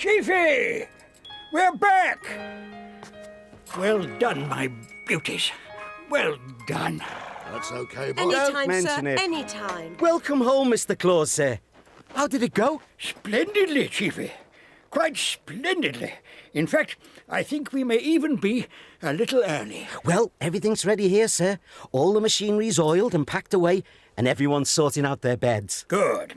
Chiefy! We're back! Well done, my beauties. Well done. That's okay, boss. Anytime, mention sir. it. Anytime. Welcome home, Mr. Claus, sir. How did it go? Splendidly, Chiefy. Quite splendidly. In fact, I think we may even be a little early. Well, everything's ready here, sir. All the machinery's oiled and packed away, and everyone's sorting out their beds. Good.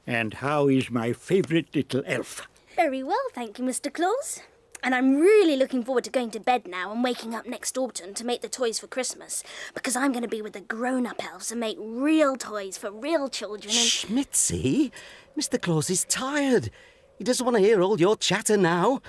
And how is my favourite little elf? Very well, thank you, Mr. Claus. And I'm really looking forward to going to bed now and waking up next autumn to make the toys for Christmas, because I'm going to be with the grown-up elves and make real toys for real children and... Schmitzy, Mr. Claus is tired. He doesn't want to hear all your chatter now.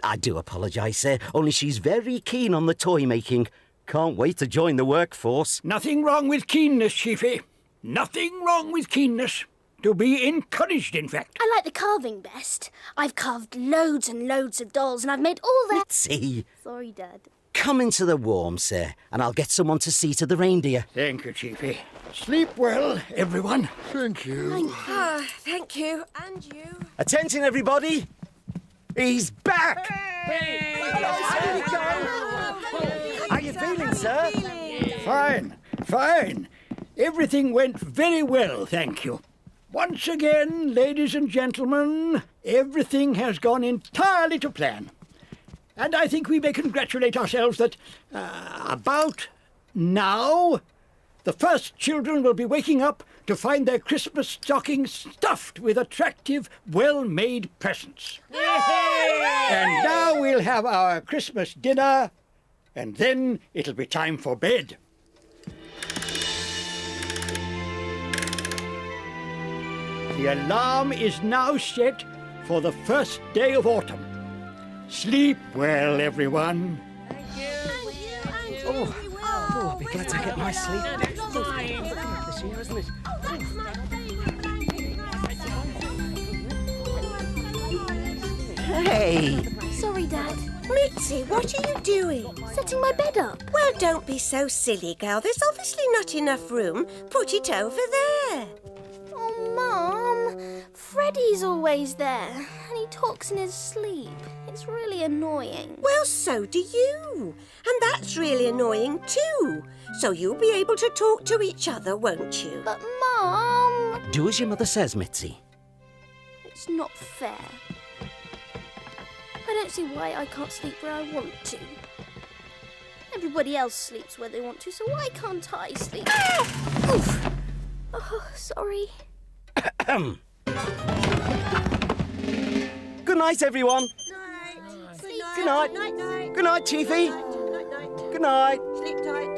I do apologise, sir, only she's very keen on the toy making. Can't wait to join the workforce. Nothing wrong with keenness, Chiefy. Nothing wrong with keenness. To be encouraged, in fact. I like the carving best. I've carved loads and loads of dolls and I've made all that... Schmitzy, Sorry, Dad. come into the warm, sir, and I'll get someone to see to the reindeer. Thank you, Chiefy. Sleep well, everyone. Thank you. Thank you. And you. Attention, everybody! He's back! How you feeling, sir? Fine, fine. Everything went very well, thank you. Once again, ladies and gentlemen, everything has gone entirely to plan. And I think we may congratulate ourselves that about now, the first children will be waking up to find their Christmas stockings stuffed with attractive, well-made presents. And now we'll have our Christmas dinner, and then it'll be time for bed. The alarm is now set for the first day of autumn. Sleep well, everyone. Oh, I'll be glad to get my sleep. This year, isn't it? Hey! Sorry, Dad. Mitzi, what are you doing? Setting my bed up. Well, don't be so silly, girl. There's obviously not enough room. Put it over there. Oh, Mum. Freddie's always there, and he talks in his sleep. It's really annoying. Well, so do you. And that's really annoying too. So you'll be able to talk to each other, won't you? But, Mum... Do as your mother says, Mitzi. It's not fair. I don't see why I can't sleep where I want to. Everybody else sleeps where they want to, so why can't I sleep? Ah! Oof. Oh, sorry. Good night, everyone. Sleep Good night. Night. Good night, Chiefy. Night. Good night. Sleep tight.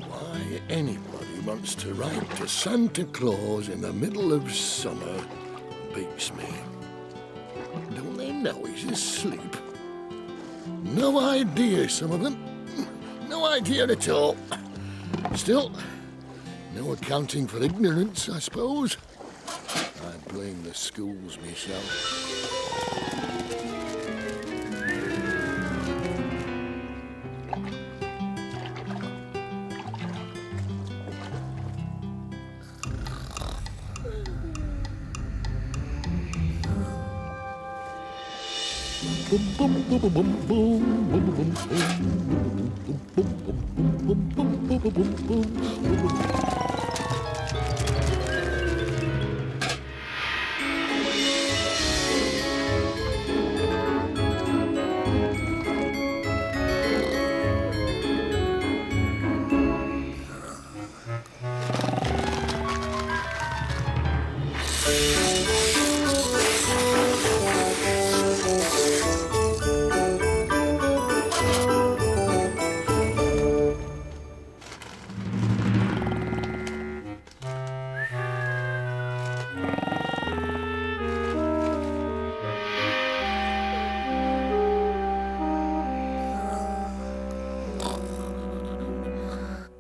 Why anybody wants to write to Santa Claus in the middle of summer beats me. Don't they know he's asleep? No idea, some of them. No idea at all. Still, no accounting for ignorance, I suppose. I blame the schools myself.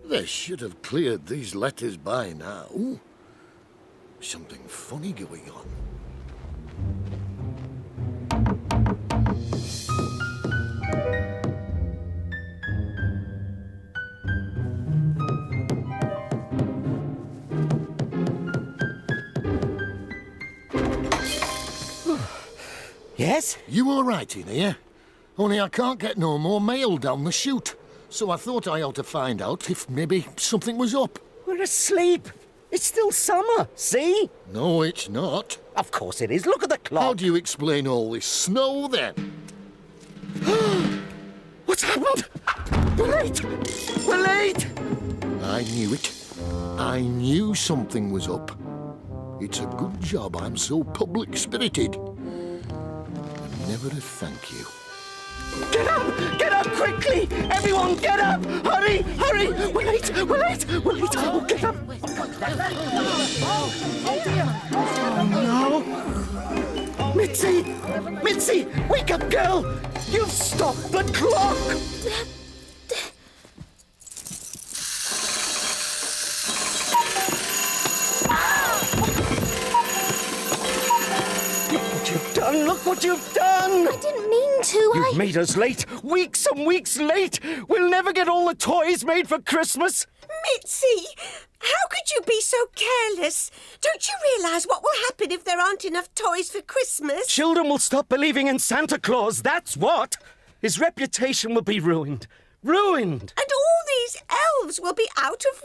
They should have cleared these letters by now. something funny going on. Yes? You all right in here? Only I can't get no more mail down the chute. So I thought I ought to find out if maybe something was up. We're asleep. It's still summer, see? No, it's not. Of course it is. Look at the clock. How do you explain all this snow then? What's happened? We're late. We're late. I knew it. I knew something was up. It's a good job I'm so public-spirited. Never a thank you. Get up! Get up quickly! Everyone, get up! Hurry! Hurry! We're late! We're late! We're late! Oh, get up! Oh, no! Mitzi! Mitzi! Wake up, girl! You've stopped the clock! Look what you've done! I didn't mean to. You've made us late. Weeks and weeks late. We'll never get all the toys made for Christmas. Mitzi, how could you be so careless? Don't you realise what will happen if there aren't enough toys for Christmas? Children will stop believing in Santa Claus, that's what. His reputation will be ruined. Ruined! And all these elves will be out of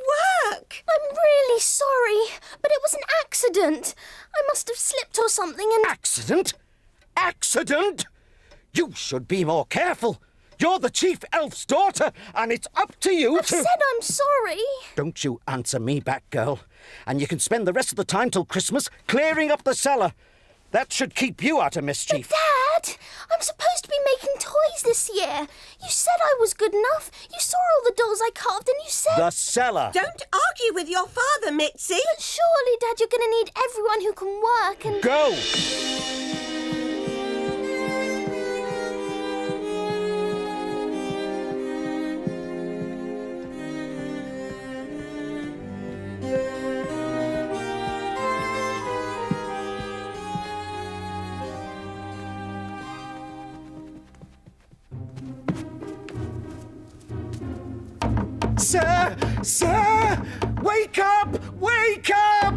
work. I'm really sorry, but it was an accident. I must have slipped or something and... Accident? Accident? You should be more careful. You're the chief elf's daughter, and it's up to you I've to... said I'm sorry. Don't you answer me back, girl. And you can spend the rest of the time till Christmas clearing up the cellar. That should keep you out of mischief. Dad, I'm supposed to be making toys this year. You said I was good enough. You saw all the dolls I carved and you said... The cellar. Don't argue with your father, Mitzi. But surely, Dad, you're going to need everyone who can work and... Go! Sir! Sir! Wake up! Wake up!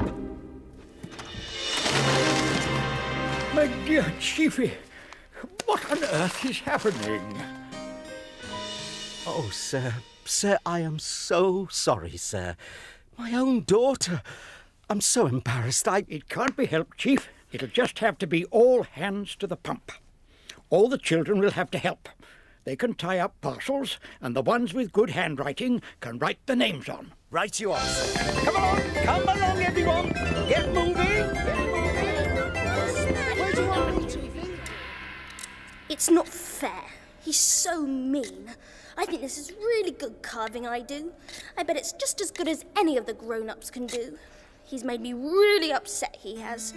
My dear Chiefy, what on earth is happening? Oh, sir. Sir, I am so sorry, sir. My own daughter. I'm so embarrassed. It can't be helped, Chief. It'll just have to be all hands to the pump. All the children will have to help. They can tie up parcels, and the ones with good handwriting can write the names on. Right you are, sir. Come on! Come along, everyone! Get moving! Get moving! Where do you want me, Chiefy? It's not fair. He's so mean. I think this is really good carving I do. I bet it's just as good as any of the grown-ups can do. He's made me really upset, he has.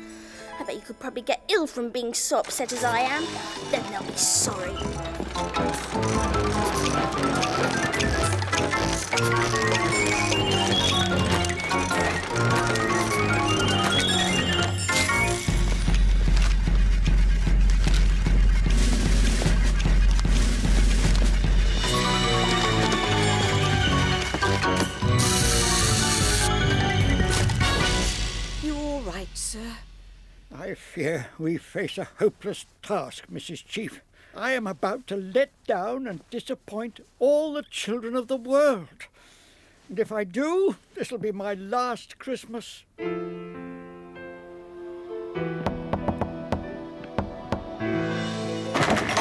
I bet you could probably get ill from being so upset as I am. Then they'll be sorry. You all right, sir? I fear we face a hopeless task, Mrs. Chief. I am about to let down and disappoint all the children of the world. And if I do, this'll be my last Christmas.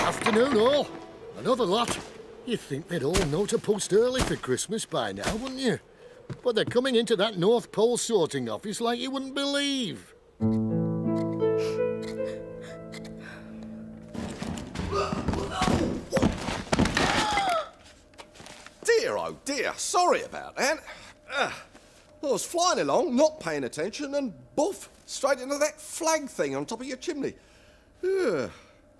Afternoon, all. Another lot. You'd think they'd all know to post early for Christmas by now, wouldn't you? But they're coming into that North Pole sorting office like you wouldn't believe. Dear, oh dear, sorry about that. Well, I was flying along, not paying attention, and boof, straight into that flag thing on top of your chimney.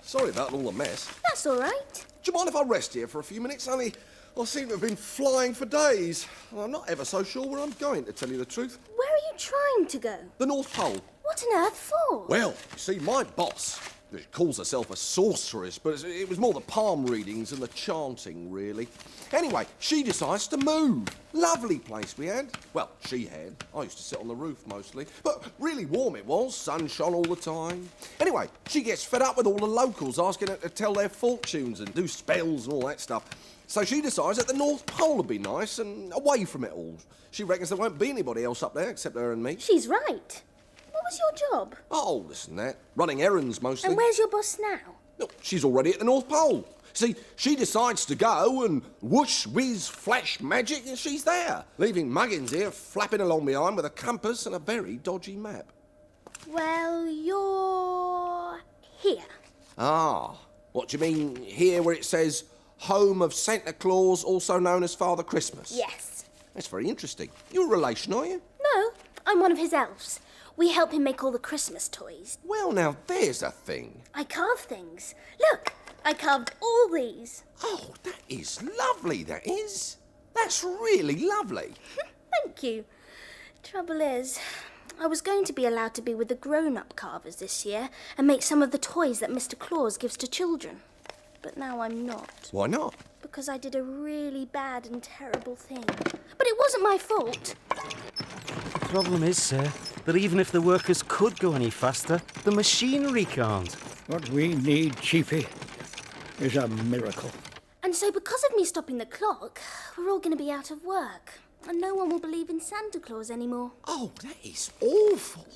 Sorry about all the mess. That's all right. Do you mind if I rest here for a few minutes? Only I seem to have been flying for days, and I'm not ever so sure where I'm going, to tell you the truth. Where are you trying to go? The North Pole. What on earth for? Well, you see, my boss, she calls herself a sorceress, but it was more the palm readings and the chanting, really. Anyway, she decides to move. Lovely place we had. Well, she had. I used to sit on the roof mostly. But really warm it was, sun shone all the time. Anyway, she gets fed up with all the locals asking her to tell their fortunes and do spells and all that stuff. So she decides that the North Pole would be nice and away from it all. She reckons there won't be anybody else up there except her and me. She's right. What was your job? Oh, this and that. Running errands mostly. And where's your boss now? No, she's already at the North Pole. See, she decides to go and whoosh, whiz, flash magic, and she's there, leaving Muggins here flapping along behind with a compass and a very dodgy map. Well, you're here. Ah, what do you mean here where it says home of Santa Claus, also known as Father Christmas? Yes. That's very interesting. You're a relation, are you? No, I'm one of his elves. We help him make all the Christmas toys. Well, now, there's a thing. I carve things. Look, I carved all these. Oh, that is lovely, that is. That's really lovely. Thank you. Trouble is, I was going to be allowed to be with the grown-up carvers this year and make some of the toys that Mr. Claus gives to children. But now I'm not. Why not? Because I did a really bad and terrible thing. But it wasn't my fault. Problem is, sir, that even if the workers could go any faster, the machinery can't. What we need, Chiefy, is a miracle. And so because of me stopping the clock, we're all going to be out of work. And no one will believe in Santa Claus anymore. Oh, that is awful.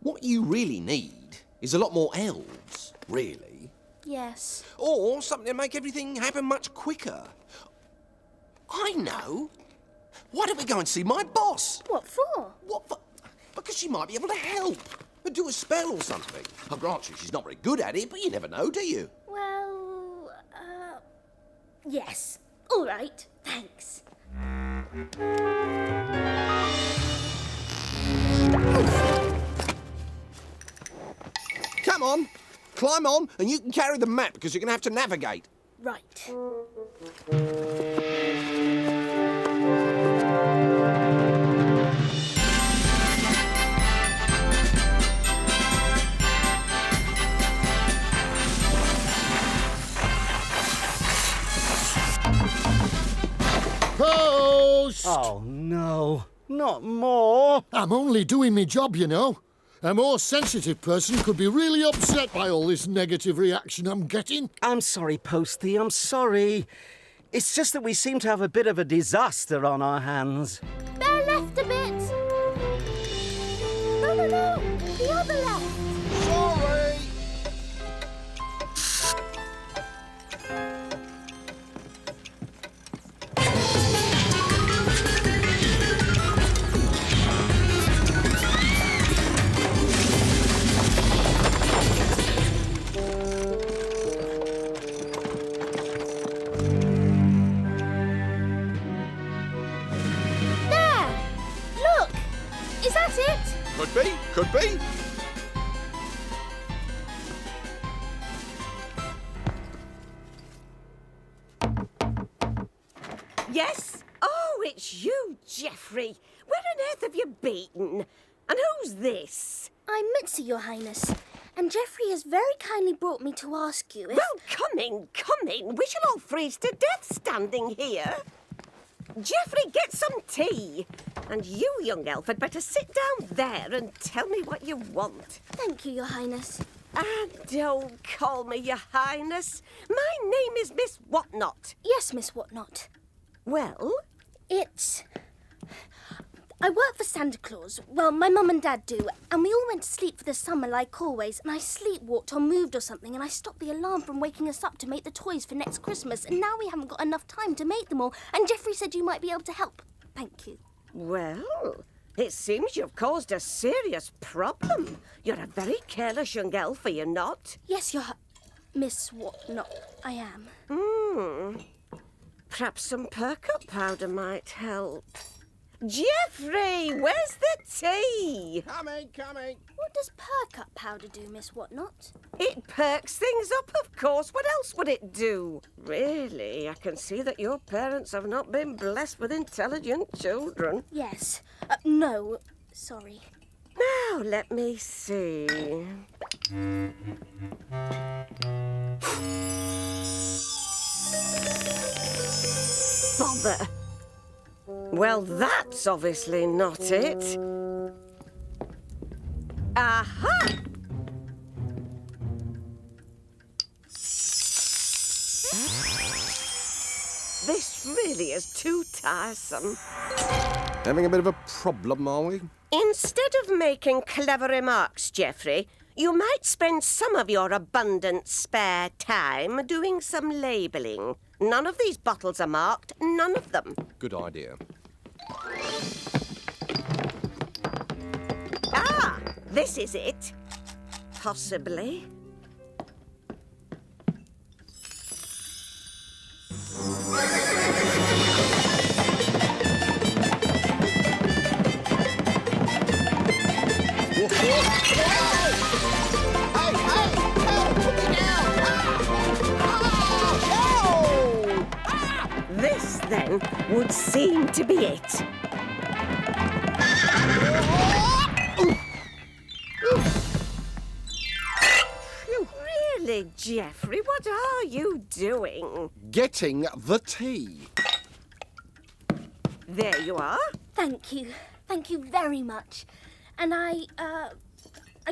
What you really need is a lot more elves, really. Yes. Or something to make everything happen much quicker. I know. Why don't we go and see my boss? What for? What for? Because she might be able to help. And do a spell or something. I'll grant you she's not very good at it, but you never know, do you? Well, yes. All right, thanks. Come on, climb on, and you can carry the map because you're going to have to navigate. Right. Post! Oh, no. Not more. I'm only doing my job, you know. A more sensitive person could be really upset by all this negative reaction I'm getting. I'm sorry, Posty, I'm sorry. It's just that we seem to have a bit of a disaster on our hands. Bear left a bit. No. The other left. Sorry. There. Look. Is that it? Could be. Yes? Oh, it's you, Geoffrey. Where on earth have you been? And who's this? I'm Mitzi, Your Highness. And Geoffrey has very kindly brought me to ask you if... Well, come in. We shall all freeze to death standing here. Geoffrey, get some tea. And you, young elf, had better sit down there and tell me what you want. Thank you, Your Highness. And don't call me Your Highness. My name is Miss Whatnot. Yes, Miss Whatnot. Well? It's... I work for Santa Claus. Well, my mum and dad do. And we all went to sleep for the summer like always. And I sleepwalked or moved or something. And I stopped the alarm from waking us up to make the toys for next Christmas. And now we haven't got enough time to make them all. And Geoffrey said you might be able to help. Thank you. Well, it seems you've caused a serious problem. You're a very careless young elf, are you not? Yes, Miss Whatnot, I am. Perhaps some perk-up powder might help. Geoffrey, where's the tea? Coming. What does perk-up powder do, Miss Whatnot? It perks things up, of course. What else would it do? Really, I can see that your parents have not been blessed with intelligent children. Yes. No, sorry. Now, let me see. Bother. Well, that's obviously not it. Aha! This really is too tiresome. Having a bit of a problem, are we? Instead of making clever remarks, Geoffrey, you might spend some of your abundant spare time doing some labelling. None of these bottles are marked, none of them. Good idea. Ah, this is it. Possibly. This, then, would seem to be it. Really, Geoffrey, what are you doing? Getting the tea. There you are. Thank you. Thank you very much. And I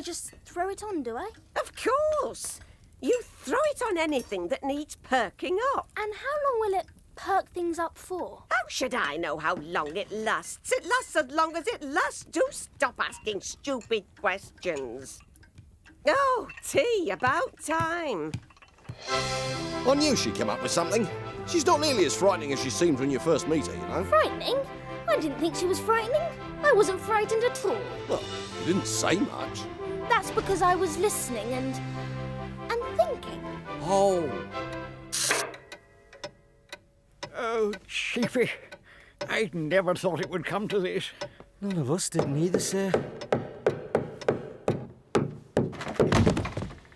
just throw it on, do I? Of course. You throw it on anything that needs perking up. And how long will it perk things up for? How should I know how long it lasts? It lasts as long as it lasts. Do stop asking stupid questions. Oh, tea, about time. I knew she'd come up with something. She's not nearly as frightening as she seemed when you first meet her, you know. Frightening? I didn't think she was frightening. I wasn't frightened at all. Well, you didn't say much. That's because I was listening and thinking. Oh. Oh, Chiefy, I never thought it would come to this. None of us didn't either, sir.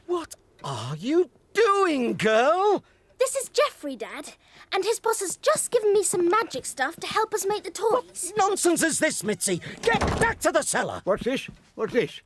What are you doing, girl? This is Geoffrey, Dad, and his boss has just given me some magic stuff to help us make the toys. What nonsense is this, Mitzi? Get back to the cellar! What's this? What's this?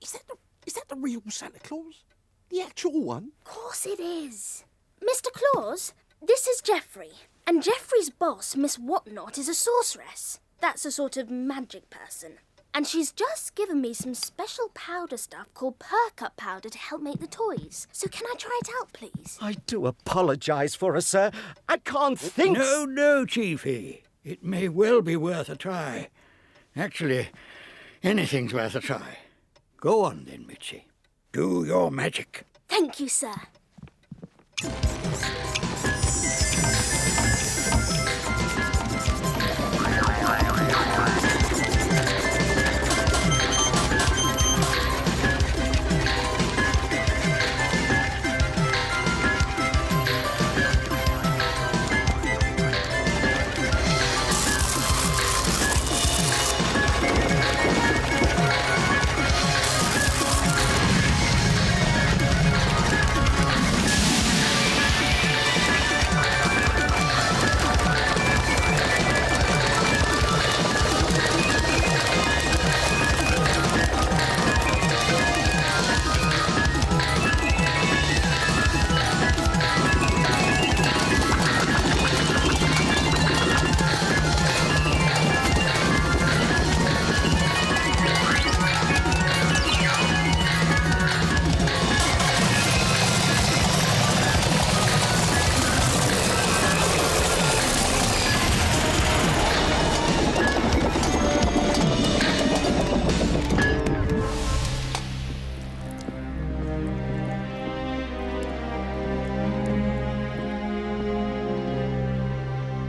Is that the real Santa Claus? The actual one? Of course it is. Mr. Claus, this is Geoffrey, and Geoffrey's boss, Miss Whatnot, is a sorceress. That's a sort of magic person. And she's just given me some special powder stuff called Perk-Up powder to help make the toys. So can I try it out, please? I do apologise for her, sir. I can't think... No, Chiefy. It may well be worth a try. Actually, anything's worth a try. Go on then, Mitzi. Do your magic. Thank you, sir.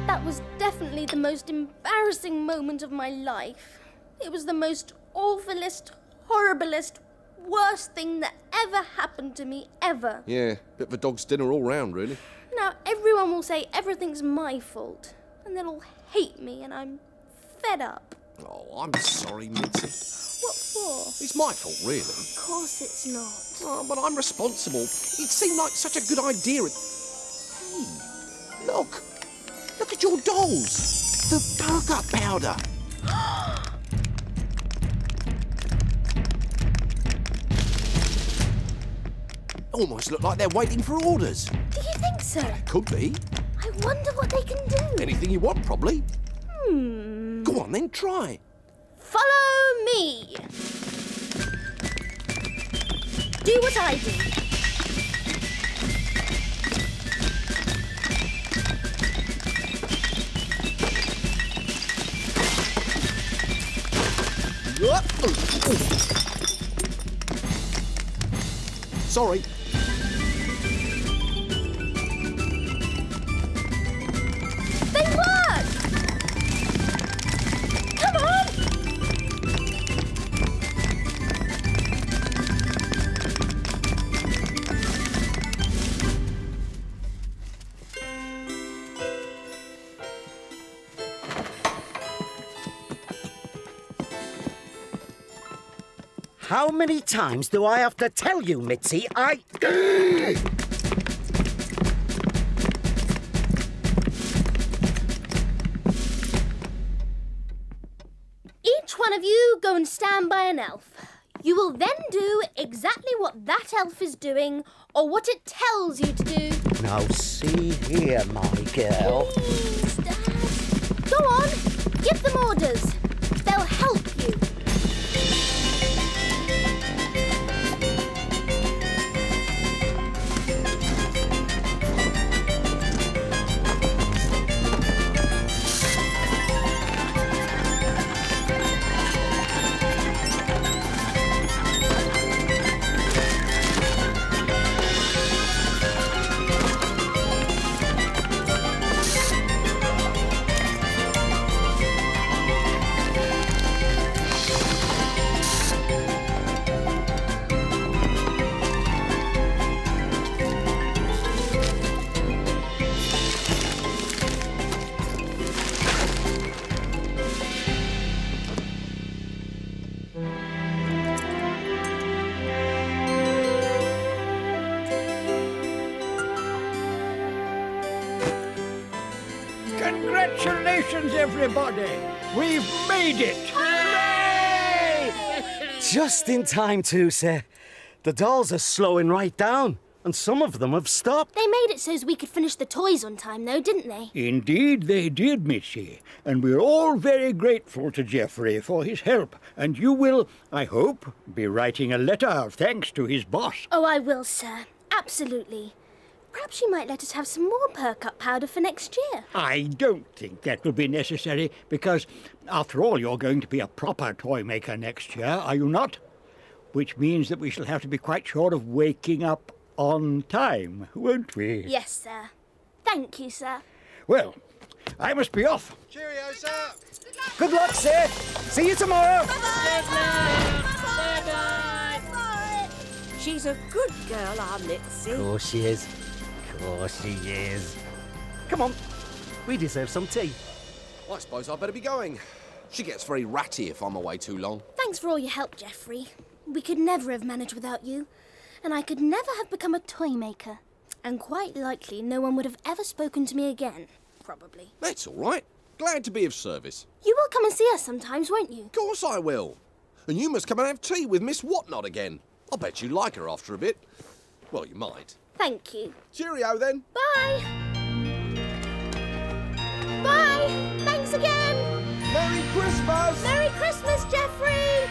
That was definitely the most embarrassing moment of my life. It was the most awfulest, horriblest, worst thing that ever happened to me, ever. Yeah, bit of a dog's dinner all round, really. Now everyone will say everything's my fault, and they'll all hate me, and I'm fed up. Oh, I'm sorry, Mitzi. What for? It's my fault, really. Of course it's not. Oh, but I'm responsible. It seemed like such a good idea. Hey, look. Look at your dolls. The Perk-Up powder. Almost look like they're waiting for orders. Do you think so? Could be. I wonder what they can do. Anything you want, probably. Go on then, try. Follow me. Do what I do. Sorry. They work! Come on! How many times do I have to tell you, Mitzi? Each one of you go and stand by an elf. You will then do exactly what that elf is doing or what it tells you to do. Now, see here, my girl. Please, Dad. Go on, give them orders. They'll help you. Congratulations, everybody! We've made it! Just in time, too, sir. The dolls are slowing right down, and some of them have stopped. They made it so as we could finish the toys on time, though, didn't they? Indeed they did, Missy. And we're all very grateful to Geoffrey for his help. And you will, I hope, be writing a letter of thanks to his boss. Oh, I will, sir. Absolutely. Perhaps you might let us have some more perk-up powder for next year. I don't think that will be necessary, because, after all, you're going to be a proper toy maker next year, are you not? Which means that we shall have to be quite sure of waking up on time, won't we? Yes, sir. Thank you, sir. Well, I must be off. Cheerio, sir. Good luck, sir. See you tomorrow. She's a good girl, our Mitzi. Of course she is. Of course she is. Come on. We deserve some tea. I suppose I better be going. She gets very ratty if I'm away too long. Thanks for all your help, Geoffrey. We could never have managed without you. And I could never have become a toy maker. And quite likely no one would have ever spoken to me again. Probably. That's all right. Glad to be of service. You will come and see us sometimes, won't you? Of course I will. And you must come and have tea with Miss Whatnot again. I'll bet you like her after a bit. Well, you might. Thank you. Cheerio, then. Bye. Bye. Thanks again. Merry Christmas! Merry Christmas, Geoffrey.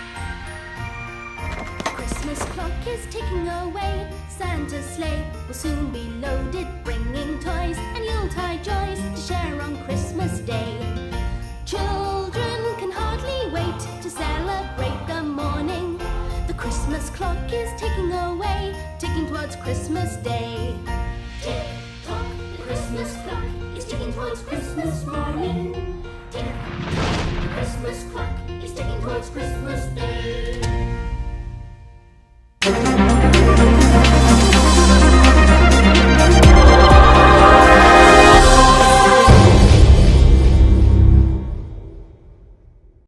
Christmas clock is ticking away. Santa's sleigh will soon be loaded, bringing toys and Yuletide joys to share on Christmas Day. Children can hardly wait to celebrate the morning. The Christmas clock is ticking away, ticking towards Christmas Day. Tick tock, the Christmas clock is ticking towards Christmas morning. Tick tock, the Christmas clock is ticking towards Christmas Day.